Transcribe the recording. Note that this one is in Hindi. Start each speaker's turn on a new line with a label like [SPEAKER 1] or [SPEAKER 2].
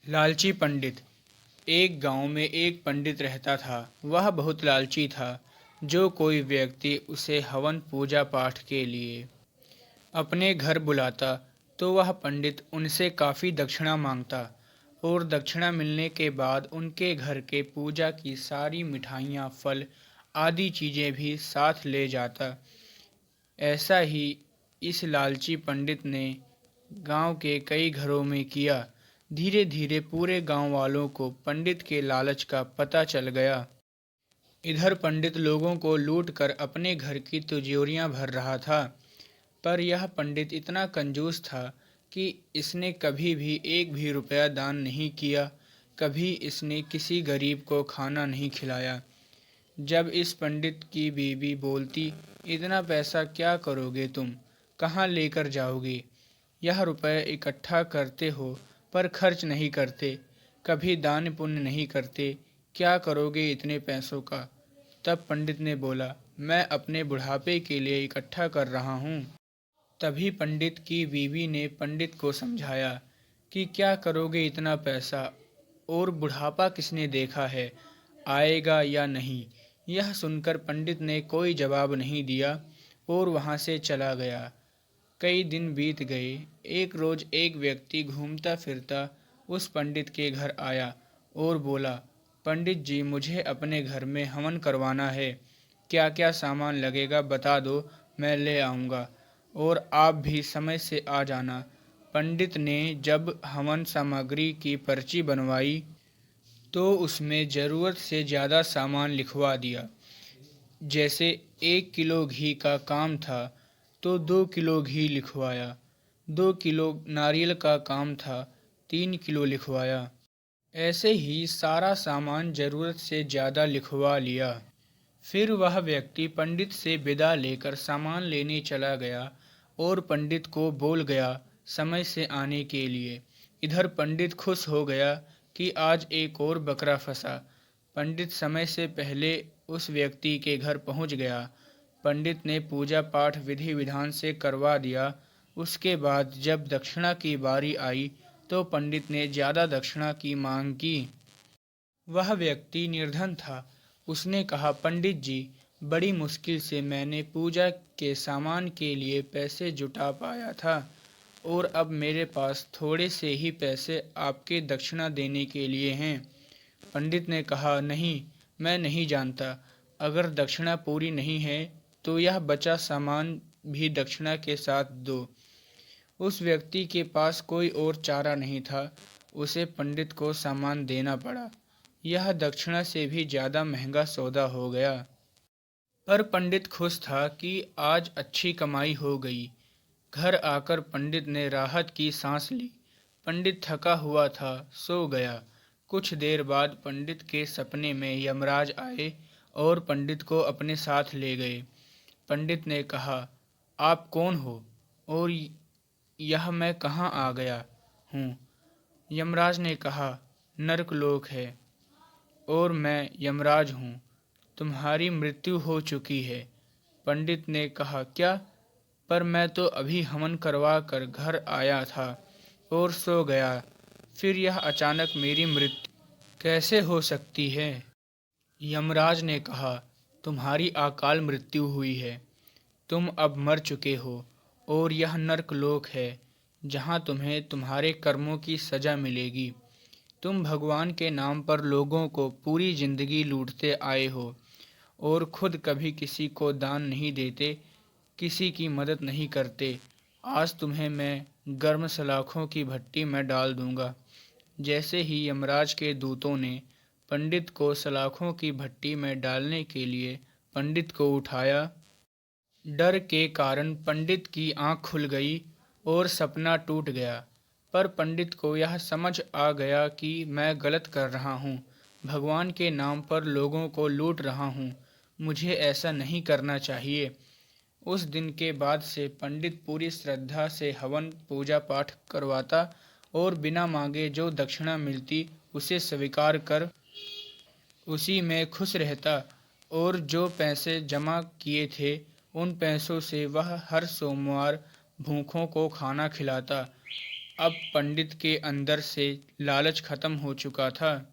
[SPEAKER 1] लालची पंडित। एक गांव में एक पंडित रहता था। वह बहुत लालची था। जो कोई व्यक्ति उसे हवन पूजा पाठ के लिए अपने घर बुलाता तो वह पंडित उनसे काफ़ी दक्षिणा मांगता और दक्षिणा मिलने के बाद उनके घर के पूजा की सारी मिठाइयाँ, फल आदि चीज़ें भी साथ ले जाता। ऐसा ही इस लालची पंडित ने गांव के कई घरों में किया। धीरे धीरे पूरे गांव वालों को पंडित के लालच का पता चल गया। इधर पंडित लोगों को लूट कर अपने घर की तिजोरियां भर रहा था। पर यह पंडित इतना कंजूस था कि इसने कभी भी एक भी रुपया दान नहीं किया। कभी इसने किसी गरीब को खाना नहीं खिलाया। जब इस पंडित की बीवी बोलती, इतना पैसा क्या करोगे तुम, कहाँ लेकर जाओगे? यह रुपए इकट्ठा करते हो पर खर्च नहीं करते, कभी दान पुण्य नहीं करते, क्या करोगे इतने पैसों का? तब पंडित ने बोला, मैं अपने बुढ़ापे के लिए इकट्ठा कर रहा हूँ। तभी पंडित की बीवी ने पंडित को समझाया कि क्या करोगे इतना पैसा, और बुढ़ापा किसने देखा है, आएगा या नहीं। यह सुनकर पंडित ने कोई जवाब नहीं दिया और वहाँ से चला गया। कई दिन बीत गए। एक रोज एक व्यक्ति घूमता फिरता उस पंडित के घर आया और बोला, पंडित जी, मुझे अपने घर में हवन करवाना है। क्या क्या सामान लगेगा बता दो, मैं ले आऊँगा, और आप भी समय से आ जाना। पंडित ने जब हवन सामग्री की पर्ची बनवाई तो उसमें ज़रूरत से ज़्यादा सामान लिखवा दिया। जैसे 1 किलो घी का काम था तो 2 किलो घी लिखवाया। 2 किलो नारियल का काम था, 3 किलो लिखवाया। ऐसे ही सारा सामान ज़रूरत से ज़्यादा लिखवा लिया। फिर वह व्यक्ति पंडित से विदा लेकर सामान लेने चला गया और पंडित को बोल गया समय से आने के लिए। इधर पंडित खुश हो गया कि आज एक और बकरा फंसा। पंडित समय से पहले उस व्यक्ति के घर पहुंच गया। पंडित ने पूजा पाठ विधि विधान से करवा दिया। उसके बाद जब दक्षिणा की बारी आई तो पंडित ने ज़्यादा दक्षिणा की मांग की। वह व्यक्ति निर्धन था। उसने कहा, पंडित जी, बड़ी मुश्किल से मैंने पूजा के सामान के लिए पैसे जुटा पाया था और अब मेरे पास थोड़े से ही पैसे आपके दक्षिणा देने के लिए हैं। पंडित ने कहा, नहीं, मैं नहीं जानता। अगर दक्षिणा पूरी नहीं है तो यह बचा सामान भी दक्षिणा के साथ दो। उस व्यक्ति के पास कोई और चारा नहीं था। उसे पंडित को सामान देना पड़ा। यह दक्षिणा से भी ज़्यादा महंगा सौदा हो गया। पर पंडित खुश था कि आज अच्छी कमाई हो गई। घर आकर पंडित ने राहत की सांस ली। पंडित थका हुआ था, सो गया। कुछ देर बाद पंडित के सपने में यमराज आए और पंडित को अपने साथ ले गए। पंडित ने कहा, आप कौन हो और यह मैं कहाँ आ गया हूँ? यमराज ने कहा, नरकलोक है और मैं यमराज हूँ। तुम्हारी मृत्यु हो चुकी है। पंडित ने कहा, क्या? पर मैं तो अभी हवन करवा कर घर आया था और सो गया। फिर यह अचानक मेरी मृत्यु कैसे हो सकती है? यमराज ने कहा, तुम्हारी अकाल मृत्यु हुई है। तुम अब मर चुके हो और यह नरकलोक है जहाँ तुम्हें तुम्हारे कर्मों की सज़ा मिलेगी। तुम भगवान के नाम पर लोगों को पूरी जिंदगी लूटते आए हो और खुद कभी किसी को दान नहीं देते, किसी की मदद नहीं करते। आज तुम्हें मैं गर्म सलाखों की भट्टी में डाल दूंगा। जैसे ही यमराज के दूतों ने पंडित को सलाखों की भट्टी में डालने के लिए पंडित को उठाया, डर के कारण पंडित की आंख खुल गई और सपना टूट गया। पर पंडित को यह समझ आ गया कि मैं गलत कर रहा हूँ, भगवान के नाम पर लोगों को लूट रहा हूँ, मुझे ऐसा नहीं करना चाहिए। उस दिन के बाद से पंडित पूरी श्रद्धा से हवन पूजा पाठ करवाता और बिना मांगे जो दक्षिणा मिलती उसे स्वीकार कर उसी में खुश रहता, और जो पैसे जमा किए थे उन पैसों से वह हर सोमवार भूखों को खाना खिलाता। अब पंडित के अंदर से लालच खत्म हो चुका था।